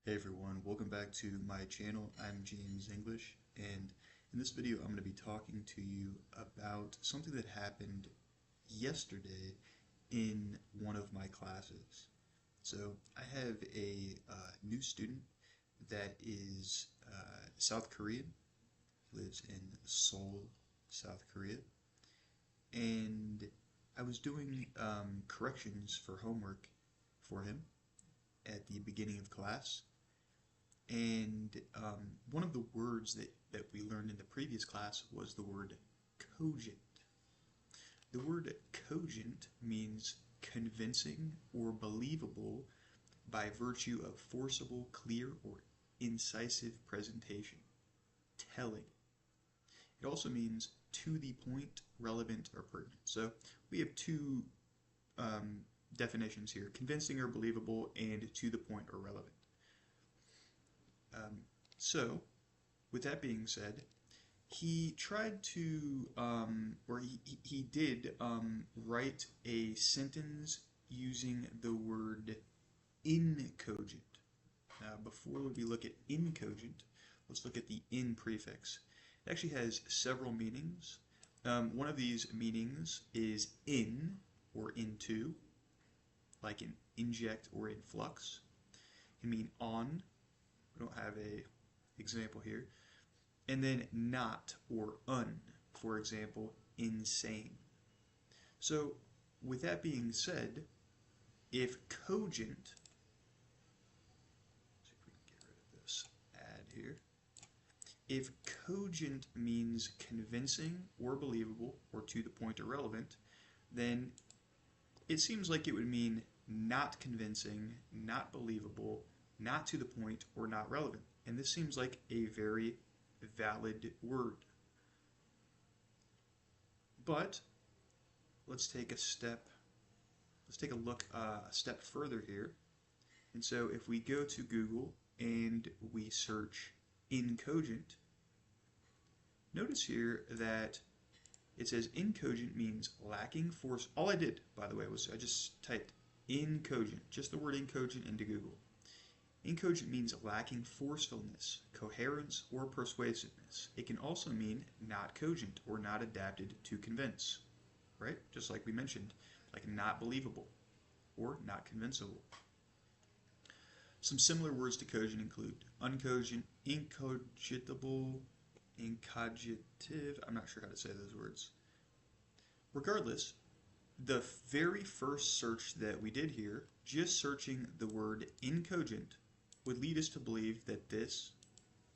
Hey everyone, welcome back to my channel. I'm James English, and in this video I'm going to be talking to you about something that happened yesterday in one of my classes. So I have a new student that is South Korean, lives in Seoul, South Korea, and I was doing corrections for homework for him at the beginning of class. And one of the words that we learned in the previous class was the word cogent. The word cogent means convincing or believable by virtue of forcible, clear, or incisive presentation, telling. It also means to the point, relevant, or pertinent. So we have two definitions here, convincing or believable and to the point or relevant. So, with that being said, he tried to, or he did write a sentence using the word incogent. Now, before we look at incogent, let's look at the in prefix. It actually has several meanings. One of these meanings is in or into, like in inject or influx. It can mean on. We don't have a example here. And then not or un, for example, insane. So with that being said, if cogent, see if we can get rid of this add here. If cogent means convincing or believable or to the point or relevant, then it seems like it would mean not convincing, not believable, not to the point, or not relevant. And this seems like a very valid word. But let's take a look a step further here. And so if we go to Google and we search incogent, notice here that it says incogent means lacking force. All I did, by the way, was I just typed incogent, just the word incogent into Google. Incogent means lacking forcefulness, coherence, or persuasiveness. It can also mean not cogent or not adapted to convince, right? Just like we mentioned, like not believable or not convincible. Some similar words to cogent include uncogent, incogitable, incogitive. I'm not sure how to say those words. Regardless, the very first search that we did here, just searching the word incogent, would lead us to believe that this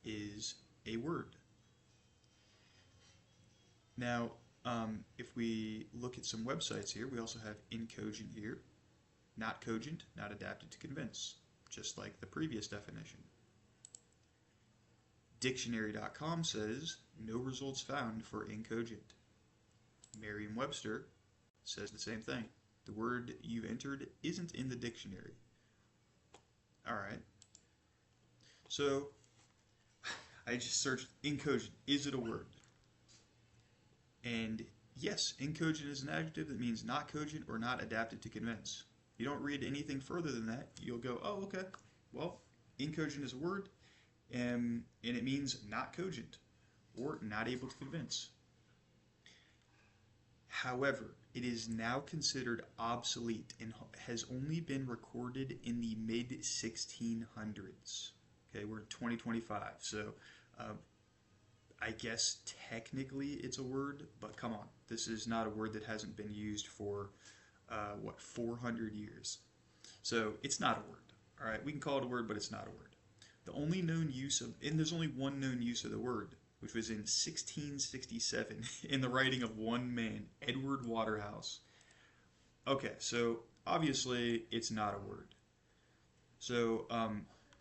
is a word. Now, if we look at some websites here, we also have incogent here, not cogent, not adapted to convince, just like the previous definition. Dictionary.com says, no results found for incogent. Merriam-Webster says the same thing. The word you've entered isn't in the dictionary. Alright. So, I just searched incogent. Is it a word? And yes, incogent is an adjective that means not cogent or not adapted to convince. You don't read anything further than that. You'll go, oh, okay. Well, incogent is a word, and it means not cogent or not able to convince. However, it is now considered obsolete and has only been recorded in the mid-1600s. Okay, we're in 2025, so I guess technically it's a word, but come on, this is not a word that hasn't been used for, 400 years. So it's not a word, all right? We can call it a word, but it's not a word. The only known use of, and there's only one known use of the word, which was in 1667 in the writing of one man, Edward Waterhouse. Okay, so obviously it's not a word. So,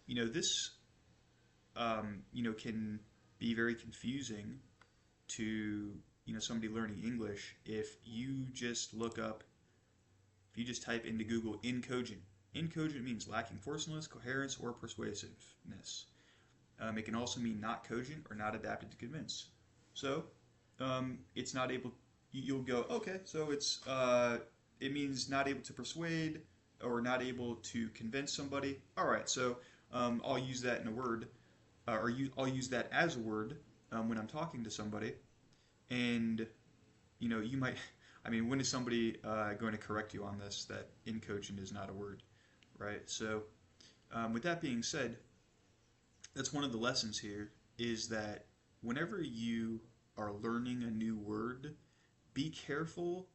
this, can be very confusing to, somebody learning English if you just type into Google incogent. Incogent means lacking forcefulness, coherence, or persuasiveness. It can also mean not cogent or not adapted to convince. So, it's not able, you'll go, okay, so it means not able to persuade or not able to convince somebody. Alright, so I'll use that in a word, I'll use that as a word when I'm talking to somebody, and you might. I mean, when is somebody going to correct you on this that incogent is not a word, right? So, with that being said, that's one of the lessons here is that whenever you are learning a new word, be careful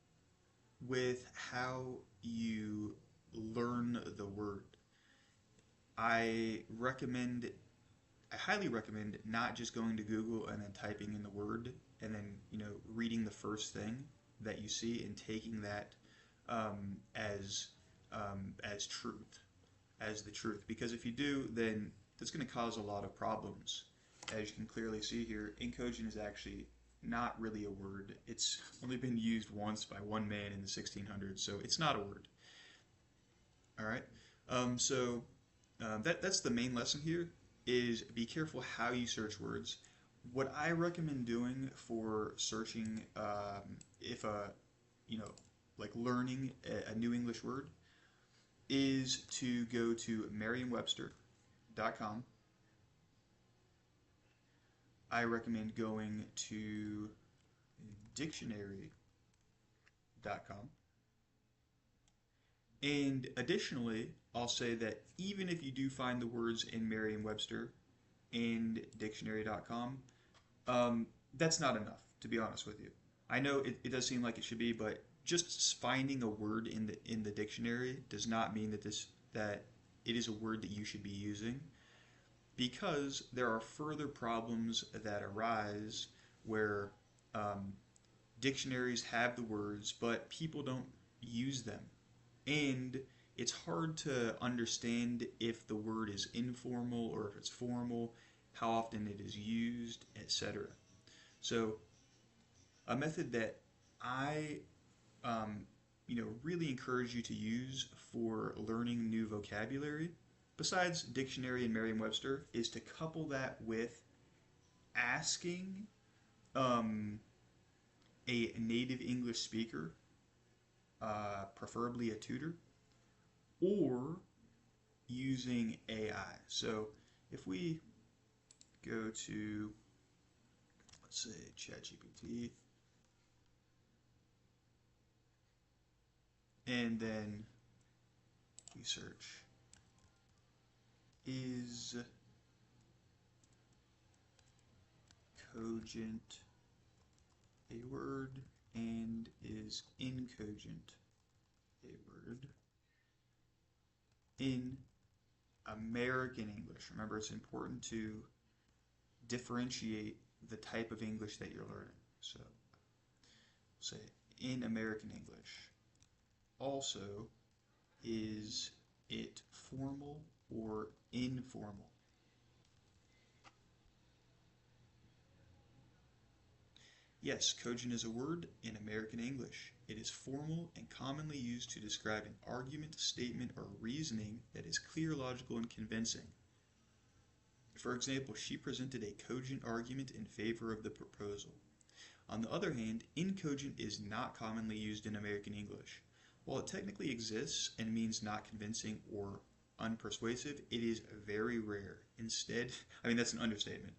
with how you learn the word. I recommend, I highly recommend not just going to Google and then typing in the word and then reading the first thing that you see and taking that um, as as truth, as the truth. Because if you do, then that's going to cause a lot of problems. As you can clearly see here, incogent is actually not really a word. It's only been used once by one man in the 1600s, so it's not a word. All right. That's the main lesson here. Is be careful how you search words. What I recommend doing for searching, if like learning a new English word, is to go to Merriam-Webster.com. I recommend going to dictionary.com. And additionally, I'll say that even if you do find the words in Merriam-Webster and dictionary.com, that's not enough, to be honest with you. I know it does seem like it should be, but just finding a word in the dictionary does not mean that it is a word that you should be using, because there are further problems that arise where dictionaries have the words, but people don't use them. And it's hard to understand if the word is informal or if it's formal, how often it is used, etc. So a method that I really encourage you to use for learning new vocabulary, besides dictionary and Merriam-Webster, is to couple that with asking a native English speaker, preferably a tutor, or using AI. So if we go to, let's say, ChatGPT, and then we search, is cogent a word, and is incogent a word in American English. Remember, it's important to differentiate the type of English that you're learning. So, say in American English. Also, is it formal or informal? Yes, cogent is a word in American English. It is formal and commonly used to describe an argument, statement, or reasoning that is clear, logical, and convincing. For example, she presented a cogent argument in favor of the proposal. On the other hand, incogent is not commonly used in American English. While it technically exists and means not convincing or unpersuasive, it is very rare. Instead, that's an understatement.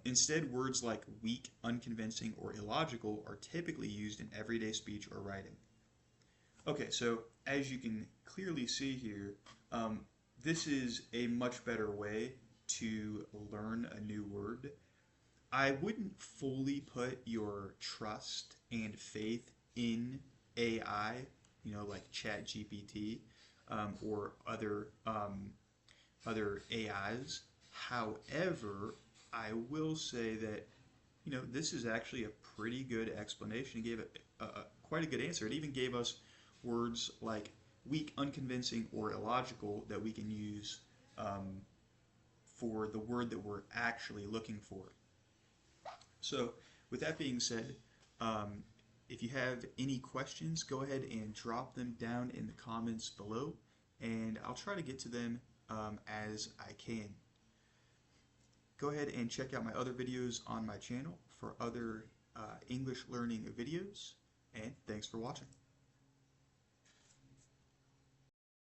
Instead, words like weak, unconvincing, or illogical are typically used in everyday speech or writing. Okay, so as you can clearly see here, this is a much better way to learn a new word. I wouldn't fully put your trust and faith in AI, like ChatGPT, or other AIs. However, I will say that this is actually a pretty good explanation. It gave quite a good answer. It even gave us words like weak, unconvincing, or illogical that we can use for the word that we're actually looking for. So, with that being said, if you have any questions, go ahead and drop them down in the comments below, and I'll try to get to them as I can. Go ahead and check out my other videos on my channel for other English learning videos, and thanks for watching.